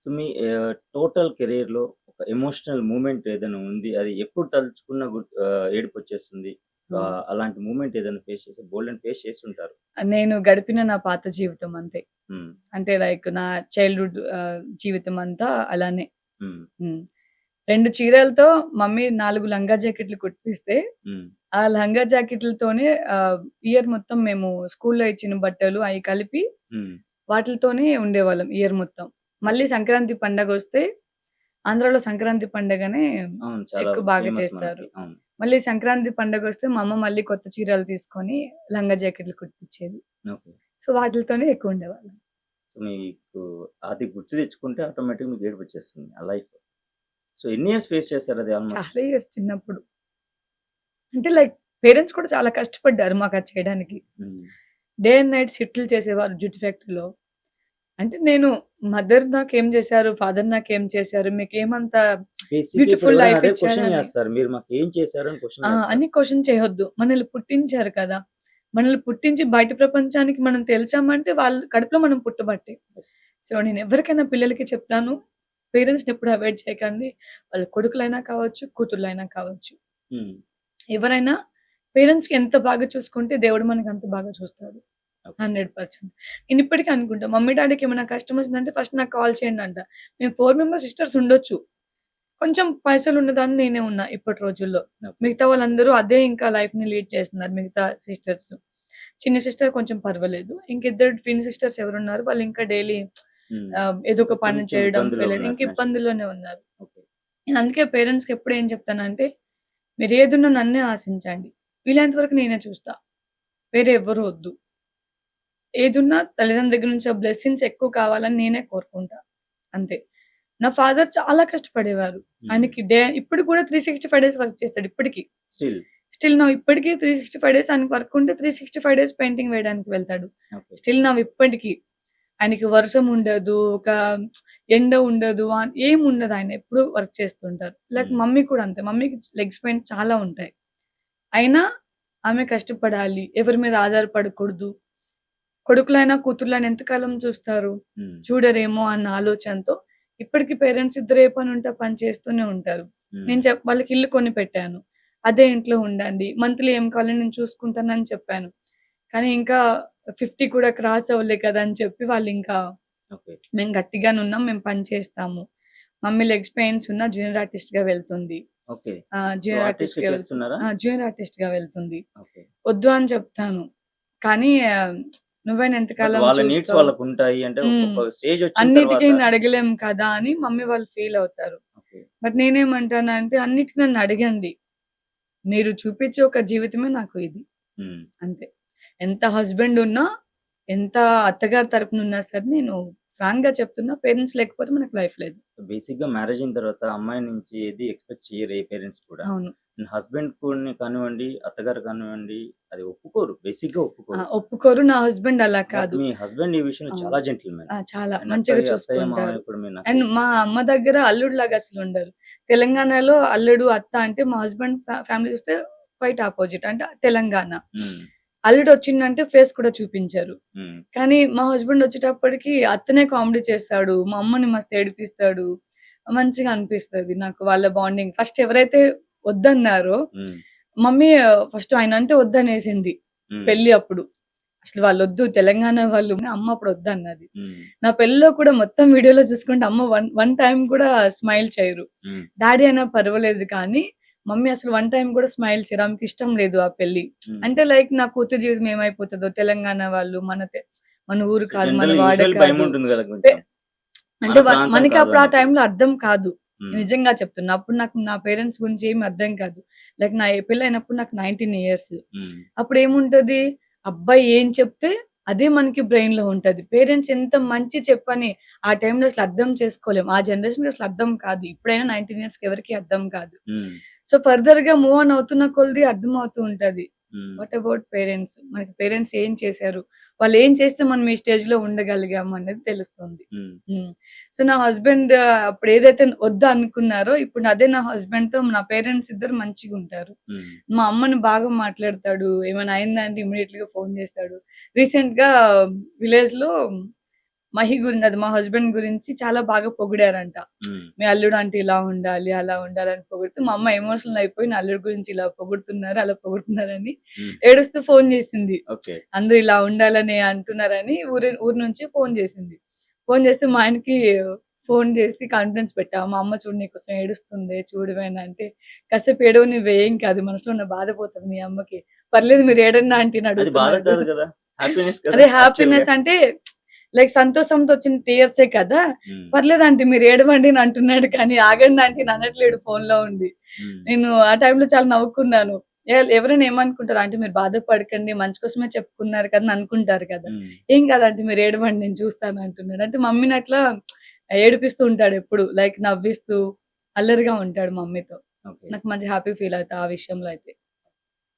So, మీ total కెరియర్‌లో ఒక emotional moment ఏదైనా ఉంది. అది ఎప్పుడు తలుచుకున్నా ఏడుపొచ్చేస్తుంది. ఆ! అలాంటి మూమెంట్ ఏదైనా ఫేస్ చేసి బోలెడన్ని ఫేస్ చేసుంటారు. నేను గడిపిన నా పాత జీవితం అంతే. హ్మ్. అంటే లైక్ నా చైల్డ్‌హుడ్ జీవితం అంతా అలానే. హ్మ్. హ్మ్. 2 చీరలతో మమ్మీ 4 లంగా జాకెట్‌లు కుట్టిస్తే, హ్మ్. ఆ లంగా జాకెట్‌లతోనే ఇయర్ మొత్తం మేము స్కూల్‌లో ఇచ్చిన బట్టలు అయి కలిపి హ్మ్. వాటిలతోనే ఉండేవాళ్ళం ఇయర్ మొత్తం. మళ్ళీ ఓకే. సంక్రాంతి పండగొస్తే ఆంధ్రాలో సంక్రాంతి పండగనే అవును. చాలా ఎక్కువ బాగా ఫేమస్ చేస్తారు. మనకి. అవును. మళ్ళీ సంక్రాంతి పండగొస్తే మా అమ్మ మళ్ళీ కొత్త చీరలు తీసుకొని లంగా జాకెట్‌లు కుట్టిచ్చేది. ఓకే. సో, వాటిలతోనే ఎక్కువ ఉండేవాళ్ళం. సో, మీకు అది గుర్తు తెచ్చుకుంటే ఆటోమేటిక్‌గా మీకు ఏడుపొచ్చేస్తుంది ఆ లైఫ్. సో, ఎన్ని ఇయర్స్ ఫేస్ చేసారు అది ఆల్‌మోస్ట్? చాలా ఇయర్స్ చిన్నప్పుడు. అంటే లైక్ పేరెంట్స్ కూడా చాలా కష్టపడ్డారు మాకది చేయడానికి. హ్మ్. డే అండ్ నైట్ షిఫ్టులు చేసేవారు జుట్టు ఫ్యాక్టరీలో. అంటే నేను మదర్ నాకేం చేశారు? ఫాదర్ నాకేం చేశారు? మీకేమంత బేసిక్‌గా ఇప్పుడు బ్యూటిఫుల్ ఎవరైనా లైఫ్ అదే ఇచ్చారు క్వెషన్ అని. చేస్తారు. మీరు మాకేం చేశారు అని క్వెషన్ చేస్తారు. అని క్వెషన్ చేయొద్దు. మనల్ని పుట్టించారు కదా! మనల్ని పుట్టించి బయట ప్రపంచానికి మనం తెలిసామంటే వాళ్ళ కడుపులో మనం పుట్టబట్టే. యెస్. సో, నేను ఎవరికైనా పిల్లలకి చెప్తాను. పేరెంట్స్‌ని ఎప్పుడు అవాయిడ్ చేయకండి. వాళ్ళ కొడుకులైనా కావచ్చు, కూతుర్లైనా కావచ్చు. హ్మ్. ఎవరైనా పేరెంట్స్‌కి ఎంత బాగా చూసుకుంటే దేవుడు మనకి అంత బాగా చూస్తాడు. ఓకే. 100%. నేను ఇప్పటికి అనుకుంటా. మమ్మీ, డ్యాడీకి ఏమైనా కష్టం వచ్చిందంటే ఫస్ట్ నాకు కాల్ చేయండి అంట. మేము 4 మెంబర్స్ సిస్టర్స్ ఉండొచ్చు. కొంచెం పైసలున్నదాన్ని నేనే ఉన్నా ఇప్పటి రోజుల్లో. ఓకే. మిగతా వాళ్ళందరూ అదే ఇంకా లైఫ్‌ని లీడ్ చేస్తున్నారు మిగతా సిస్టర్స్. చిన్న సిస్టర్ కొంచెం పర్వాలేదు. ఇంకిద్దరు ట్విన్ సిస్టర్స్ ఎవరున్నారు వాళ్ళు ఇంకా డైలీ హ్మ్. ఏదో ఒక పని కొంచెం చేయడం, ఇబ్బందిలో పెళ్ళడం ఇంక ఉన్నారు ఫైనాన్షియల్‌గా. ఇబ్బందుల్లోనే ఉన్నారు. ఓకే. నేను అందుకే పేరెంట్స్‌కి ఎప్పుడు ఏం చెప్తానంటే, మీరేదున్నా నన్నే ఆశించండి. వీలైనంత వరకు నేనే చూస్తా. వేరే ఎవ్వరు వద్దు. ఏదున్నా తల్లిదండ్రుల దగ్గర నుంచి ఆ బ్లెస్సింగ్స్ ఎక్కువ కావాలని నేనే కోరుకుంటా. అంతే. నా ఫాదర్ చాలా కష్టపడేవారు. హ్మ్. ఆయనకి ఇప్పటికి కూడా 365 డేస్ వర్క్ చేస్తాడు ఇప్పటికి. స్టిల్. స్టిల్ నౌ ఇప్పటికి 365 డేస్ ఆయనకి వర్క్ ఉంటే 365 డేస్ పెయింటింగ్ వేయడానికి వెళ్తాడు. ఓకే. స్టిల్ నౌ ఇప్పటికి. ఆయనకి వర్షం ఉండదు. ఒక ఎండ ఉండదు. ఏముండదు. ఆయన ఎప్పుడూ వర్క్ చేస్తుంటారు. లైక్ హ్మ్. మమ్మీ కూడా అంతే. మమ్మీకి లెగ్స్ పెయిన్స్ చాలా ఉంటాయి. అయినా ఆమె కష్టపడాలి. ఎవరి మీద ఆధారపడకూడదు. కొడుకులైనా, కూతుర్లైనా ఎంతకాలం చూస్తారు? హ్మ్. చూడరేమో అన్న ఆలోచనతో ఇప్పటికి పేరెంట్స్ ఇద్దరు ఏ పనుంటే ఆ పని చేస్తూనే ఉంటారు. హ్మ్. నేను వాళ్ళకి ఇల్లు కొని పెట్టాను. అదే ఇంట్లో ఉండండి. మంత్లీ ఏం కావాలో నేను చూసుకుంటానని చెప్పాను. కానీ ఇంకా 50 కూడా క్రాస్ అవ్వలే కదా! అని చెప్పి వాళ్ళింకా ఓకే. మేము గట్టిగానే ఉన్నాం. మేము పని చేస్తాము. మమ్మీ లెగ్స్ పెయిన్స్ ఉన్నా జూనియర్ ఆర్టిస్ట్‌గా వెళ్తుంది. ఓకే. సో, జూనియర్ ఆర్టిస్ట్‌గా ఆర్టిస్ట్‌గా వెళ్తుంది. చేస్తున్నారా? జూనియర్ ఆర్టిస్ట్‌గా వెళ్తుంది. ఓకే. వద్దు అని చెప్తాను. కానీ నువ్వైనా బట్ ఎంతకాలం వాళ్ళ నీడ్స్ చూస్తావు? వాళ్ళకుంటాయి. అంటే హ్మ్. ఒక స్టేజొచ్చిన అన్నిటికి తర్వాత నిన్నడగలేం కదా! అని మమ్మీ వాళ్ళు ఫీల్ అవుతారు. ఓకే. బట్ నేనేమంటానంటే అన్నిటికి నన్నడగండి. మీరు చూపించే ఒక జీవితమే నాకు ఇది. హ్మ్. అంతే. ఎంత హస్బెండ్ ఉన్నా, ఎంత అత్తగారి తరపున ఉన్నా సరే నేను ఫ్రాంక్‌గా చెప్తున్నా పేరెంట్స్ లేకపోతే మనకు లైఫ్ లేదు. సో, బేసిక్‌గా మ్యారేజ్ అయిన తర్వాత అమ్మాయి నుంచి ఏది ఎక్స్‌పెక్ట్ చెయ్యరు ఏ పేరెంట్స్ కూడా. అవును. హస్బెండ్ కూడా కానివ్వండి, అత్తగారు కానివ్వండి అది ఒప్పుకోరు. బేసిక్‌గా ఒప్పుకోరు. ఒప్పుకోరు. నా హస్బెండ్ అలా బట్ కాదు. మీ హస్బెండ్ ఈ విషయంలో అవును. చాలా జెంటిల్‌మెన్. చాలా ఆయన మంచిగా అత్తయ్య, చూసుకుంటారు. మామయ్య కూడా మీరు నాకు అండ్ తెలుసు. మా అమ్మ దగ్గర అల్లుడిలాగా అసలుండరు. తెలంగాణలో అల్లుడు, అత్త అంటే మా హస్బెండ్ ఫ్యామిలీ చూస్తే క్వైట్ అపోజిట్. అంటే తెలంగాణ. హ్మ్. అల్లుడొచ్చిండంటే ఫేస్ కూడా చూపించరు. హ్మ్. కానీ మా హస్బెండ్ వచ్చేటప్పటికి అత్తనే కామెడీ చేస్తాడు. మా అమ్మని మస్తు ఏడిపిస్తాడు. మంచిగా అనిపిస్తది నాకు వాళ్ళ బాండింగ్. ఫస్ట్ ఎవరైతే వద్దన్నారో హ్మ్. మమ్మీ ఫస్ట్ ఆయనంటే వద్దనేసింది. హ్మ్. పెళ్లి అప్పుడు. అసలు వాళ్ళొద్దు తెలంగాణ వాళ్ళు అమ్మ అప్పుడు వద్దన్నది. హ్మ్. నా పెళ్ళిలో కూడా మొత్తం వీడియోలో చూసుకుంటే అమ్మ వన్ టైమ్ కూడా స్మైల్ చేయరు. హ్మ్. డ్యాడీ అయినా పర్వాలేదు కానీ, మమ్మీ అసలు వన్ టైమ్ కూడా స్మైల్ చేయరు. ఆమెకిష్టం లేదు ఆ పెళ్లి. హ్మ్. అంటే లైక్ నా కూతురు జీవితం ఏమైపోతదో తెలంగాణ వాళ్ళు మన ఊరు సో, కాదు, మన జనరల్ వాడ యూజువల్ కాదు. భయముంటుంది గదా! పె కొంచెం. మన అంటే ప్రాంతం మనకి కాదు అప్పుడు ఆ అన్నప్పుడు. టైంలో అర్థం కాదు. హ్మ్. నిజంగా చెప్తున్నా. అప్పుడు నాకు నా పేరెంట్స్ గురించి ఏమి అర్థం కాదు. లైక్ నా పెళ్లయినప్పుడు నాకు 19 ఇయర్స్. హ్మ్. అప్పుడేముంటది, అబ్బాయి ఏం చెప్తే అదే మనకి బ్రెయిన్‌లో ఉంటది. పేరెంట్స్ ఎంత మంచి చెప్పని ఆ టైంలో అసలు అర్థం చేసుకోలేం. ఆ జనరేషన్‌కి అసలు అర్థం కాదు. ఇప్పుడైనా 19 ఇయర్స్‌కి ఎవరికీ అర్థం కాదు. హ్మ్. సో, ఫర్దర్‌గా మూవ్ ఆన్ అవుతున్న కొద్దీ అర్థమవుతూ ఉంటది. హ్మ్. What about parents? మనకి పేరెంట్స్ ఏం చేశారు? వాళ్ళేం చేస్తే మనం ఈ స్టేజ్‌లో ఉండగలిగాము అనేది తెలుస్తుంది. హ్మ్. హ్మ్. సో, నా హస్బెండ్ అప్పుడేదైతే వద్దనుకున్నారో, ఇప్పుడు అదే నా హస్బెండ్‌తో నా పేరెంట్స్ ఇద్దరు మంచిగుంటారు. హ్మ్. మా అమ్మని బాగా మాట్లాడతాడు. ఏమైనా అయిందంటే ఇమ్మీడియేట్‌గా ఫోను జేస్తాడు. రీసెంట్‌గా విలేజ్‌లో మహి గురించి, అది మా హస్బెండ్ గురించి చాలా బాగా పొగిడారంట. హ్మ్. మీ అల్లుడు అంటే ఇలా ఉండాలి, అలా ఉండాలని పొగిడితే మా అమ్మ ఎమోషనల్ అయిపోయి నా అల్లుడి గురించి ఇలా పొగుడుతున్నారు, అలా పొగుడుతున్నారని హ్మ్. ఏడుస్తూ ఫోన్ చేసింది. ఓకే. అందరూ ఇలా ఉండాలని అంటున్నారని ఊరు నుంచి ఫోన్ చేసింది. ఫోన్ చేస్తే మా ఆయనకి ఫోన్ చేసి కాన్ఫిడెన్స్ పెట్టా. మా అమ్మ చూడు నీకోసం ఏడుస్తుంది చూడవే అని అంటే, కాసేపు ఏడవని నువ్వేం కాదు మనసులో ఉన్న బాధ పోతది మీ అమ్మకి. పర్లేదు మీరు ఏడండి ఆంటీ అని అది బాధ అడుగుతున్నాడు. కాదు కదా! హ్యాపీనెస్ కదా! అదే యాక్చువల్‌గా. హ్యాపీనెస్ అంటే లైక్ సంతోషంతో వచ్చిన టీయర్సే కదా! హ్మ్. పర్లేదు ఆంటీ మీరు ఏడవండి అని అంటున్నాడు కానీ ఆగండి ఆంటీ అని అనట్లేడు ఫోన్‌లో ఉండి. హ్మ్. నేను ఆ టైంలో చాలా నవ్వుకున్నాను. ఎవరైనా ఏమనుకుంటారు ఆంటీ మీరు బాధపడకండి మంచి కోసమే చెప్పుకున్నారు కదా! అని అనుకుంటారు కదా! హ్మ్. ఏం కాదు ఆంటీ మీరు ఏడవండి నేను చూస్తాను అంటున్నాడు. అంటే మమ్మీని అట్లా ఏడిపిస్తూ ఉంటాడు ఎప్పుడు. లైక్ నవ్విస్తూ అల్లరిగా ఉంటాడు మమ్మీతో. ఓకే. నాకు మంచి హ్యాపీ ఫీల్ అవుతా ఆ విషయంలో అయితే.